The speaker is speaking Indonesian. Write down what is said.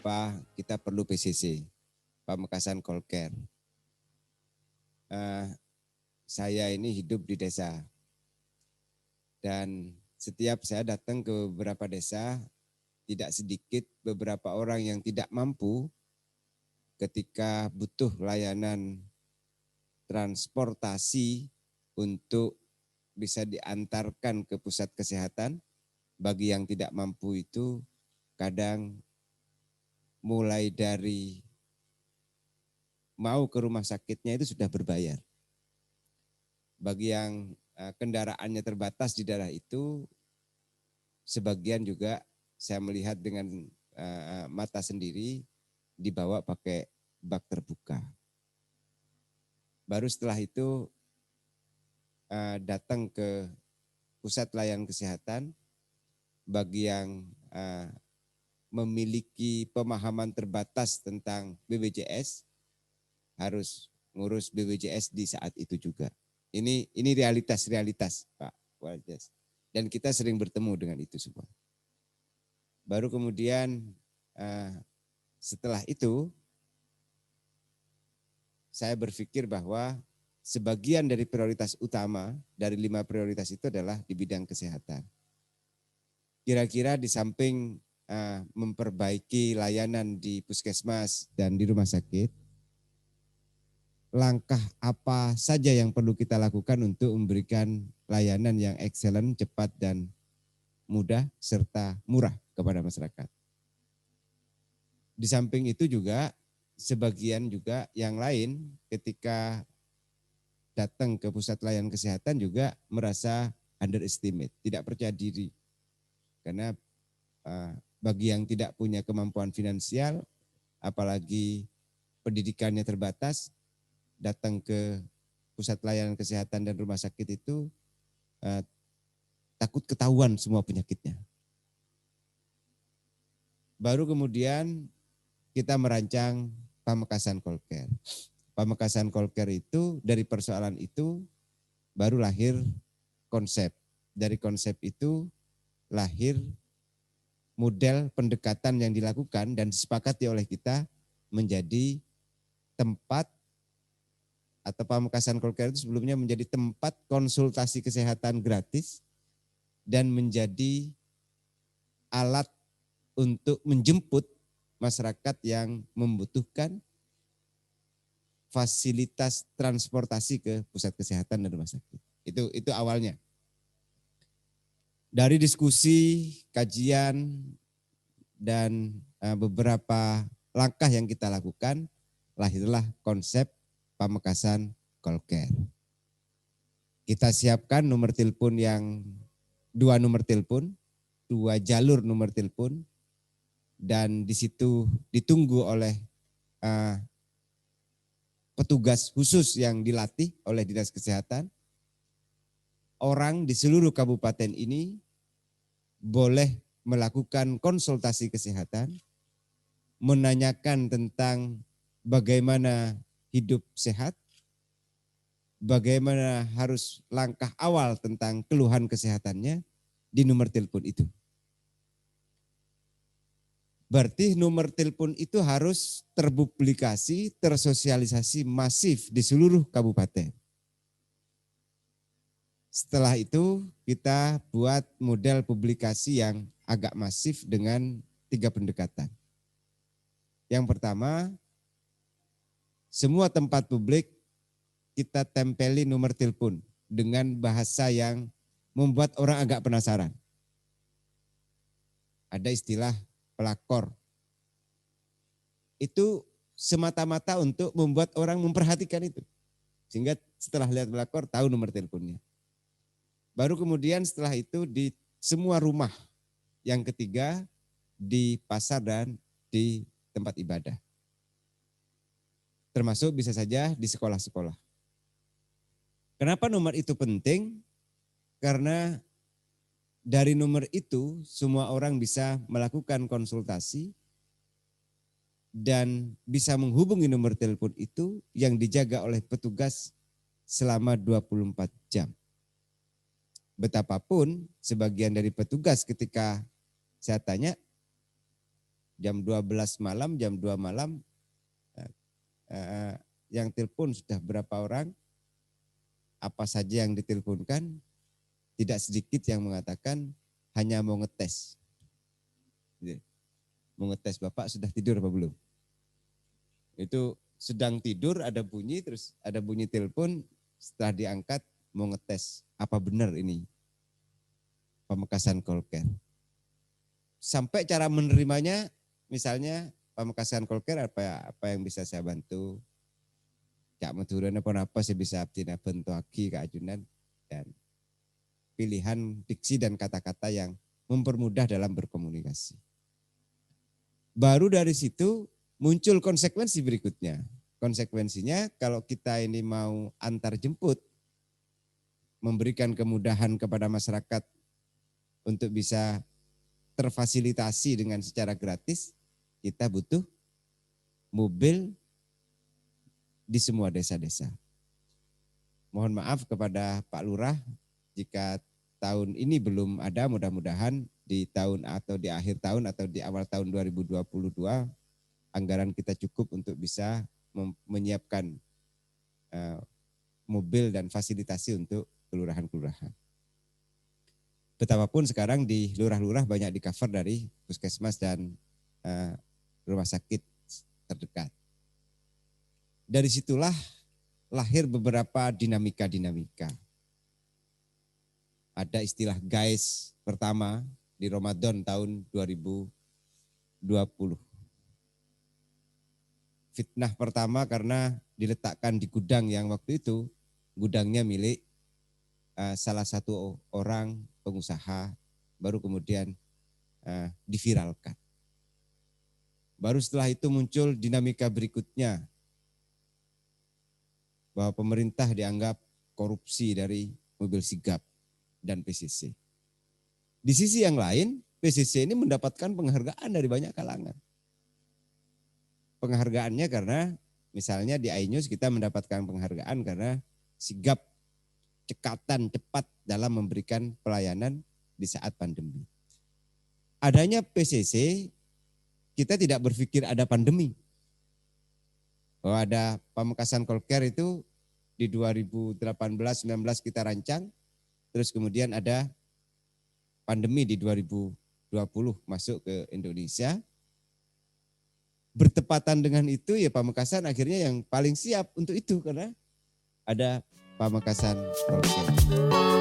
kenapa kita perlu PCC, Pamekasan Call Care. Saya ini hidup di desa dan setiap saya datang ke beberapa desa, tidak sedikit beberapa orang yang tidak mampu ketika butuh layanan transportasi untuk bisa diantarkan ke pusat kesehatan. Bagi yang tidak mampu itu kadang mulai dari mau ke rumah sakitnya itu sudah berbayar. Bagi yang kendaraannya terbatas di daerah itu, sebagian juga saya melihat dengan mata sendiri dibawa pakai bak terbuka. Baru setelah itu datang ke pusat layanan kesehatan. Bagi yang memiliki pemahaman terbatas tentang BPJS, harus ngurus BPJS di saat itu juga. Ini realitas Pak Waldes. Dan kita sering bertemu dengan itu semua. Baru kemudian setelah itu saya berpikir bahwa sebagian dari prioritas utama dari 5 prioritas itu adalah di bidang kesehatan. Kira-kira di samping memperbaiki layanan di puskesmas dan di rumah sakit, langkah apa saja yang perlu kita lakukan untuk memberikan layanan yang excellent, cepat, dan mudah, serta murah kepada masyarakat. Di samping itu juga, sebagian juga yang lain ketika datang ke pusat layanan kesehatan juga merasa underestimate, tidak percaya diri. Karena bagi yang tidak punya kemampuan finansial, apalagi pendidikannya terbatas, datang ke pusat layanan kesehatan dan rumah sakit itu takut ketahuan semua penyakitnya. Baru kemudian kita merancang Pamekasan Call Care. Pamekasan Call Care itu, dari persoalan itu baru lahir konsep. Dari konsep itu lahir model pendekatan yang dilakukan dan disepakati oleh kita menjadi tempat, atau Pamekasan Call Care itu sebelumnya menjadi tempat konsultasi kesehatan gratis dan menjadi alat untuk menjemput masyarakat yang membutuhkan fasilitas transportasi ke pusat kesehatan dan rumah sakit. Itu awalnya. Dari diskusi, kajian, dan beberapa langkah yang kita lakukan, lahirlah konsep Pamekasan Call Care. Kita siapkan nomor telepon yang 2 nomor telepon, 2 jalur nomor telepon, dan di situ ditunggu oleh petugas khusus yang dilatih oleh Dinas Kesehatan. Orang di seluruh kabupaten ini boleh melakukan konsultasi kesehatan, menanyakan tentang bagaimana hidup sehat, bagaimana harus langkah awal tentang keluhan kesehatannya di nomor telepon itu. Berarti nomor telepon itu harus terpublikasi, tersosialisasi masif di seluruh kabupaten. Setelah itu kita buat model publikasi yang agak masif dengan 3 pendekatan. Yang pertama, semua tempat publik kita tempeli nomor telepon dengan bahasa yang membuat orang agak penasaran. Ada istilah pelakor. Itu semata-mata untuk membuat orang memperhatikan itu. Sehingga setelah lihat pelakor tahu nomor teleponnya. Baru kemudian setelah itu di semua rumah. Yang ketiga di pasar dan di tempat ibadah. Termasuk bisa saja di sekolah-sekolah. Kenapa nomor itu penting? Karena dari nomor itu semua orang bisa melakukan konsultasi dan bisa menghubungi nomor telepon itu yang dijaga oleh petugas selama 24 jam. Betapapun sebagian dari petugas ketika saya tanya, Jam 12 malam, jam 2 malam, yang telepon sudah berapa orang, apa saja yang diteleponkan, tidak sedikit yang mengatakan hanya mau ngetes. Mau ngetes, Bapak sudah tidur apa belum? Itu sedang tidur, ada bunyi, terus ada bunyi telepon, setelah diangkat mau ngetes, apa benar ini Pamekasan Call Care. Sampai cara menerimanya, misalnya Pamekasan Call Care, apa yang bisa saya bantu? Cak Maduran apa saya bisa abdina bentuk lagi ke ajunan, dan pilihan diksi dan kata-kata yang mempermudah dalam berkomunikasi. Baru dari situ muncul konsekuensi berikutnya. Konsekuensinya kalau kita ini mau antar jemput, memberikan kemudahan kepada masyarakat untuk bisa terfasilitasi dengan secara gratis, kita butuh mobil di semua desa-desa. Mohon maaf kepada Pak Lurah jika tahun ini belum ada, mudah-mudahan di tahun atau di akhir tahun atau di awal tahun 2022 anggaran kita cukup untuk bisa menyiapkan mobil dan fasilitasi untuk kelurahan-kelurahan. Betapapun sekarang di lurah-lurah banyak di cover dari puskesmas dan rumah sakit terdekat. Dari situlah lahir beberapa dinamika-dinamika. Ada istilah guys pertama di Ramadan tahun 2020. Fitnah pertama karena diletakkan di gudang yang waktu itu gudangnya milik salah satu orang pengusaha, baru kemudian diviralkan. Baru setelah itu muncul dinamika berikutnya, bahwa pemerintah dianggap korupsi dari mobil sigap dan PCC. Di sisi yang lain, PCC ini mendapatkan penghargaan dari banyak kalangan. Penghargaannya karena misalnya di iNews kita mendapatkan penghargaan karena sigap, cekatan, cepat dalam memberikan pelayanan di saat pandemi. Adanya PCC, kita tidak berpikir ada pandemi. Bahwa ada Pamekasan Call Care itu di 2018-19 kita rancang, terus kemudian ada pandemi di 2020 masuk ke Indonesia. Bertepatan dengan itu ya Pamekasan akhirnya yang paling siap untuk itu karena ada Pamekasan Call Care.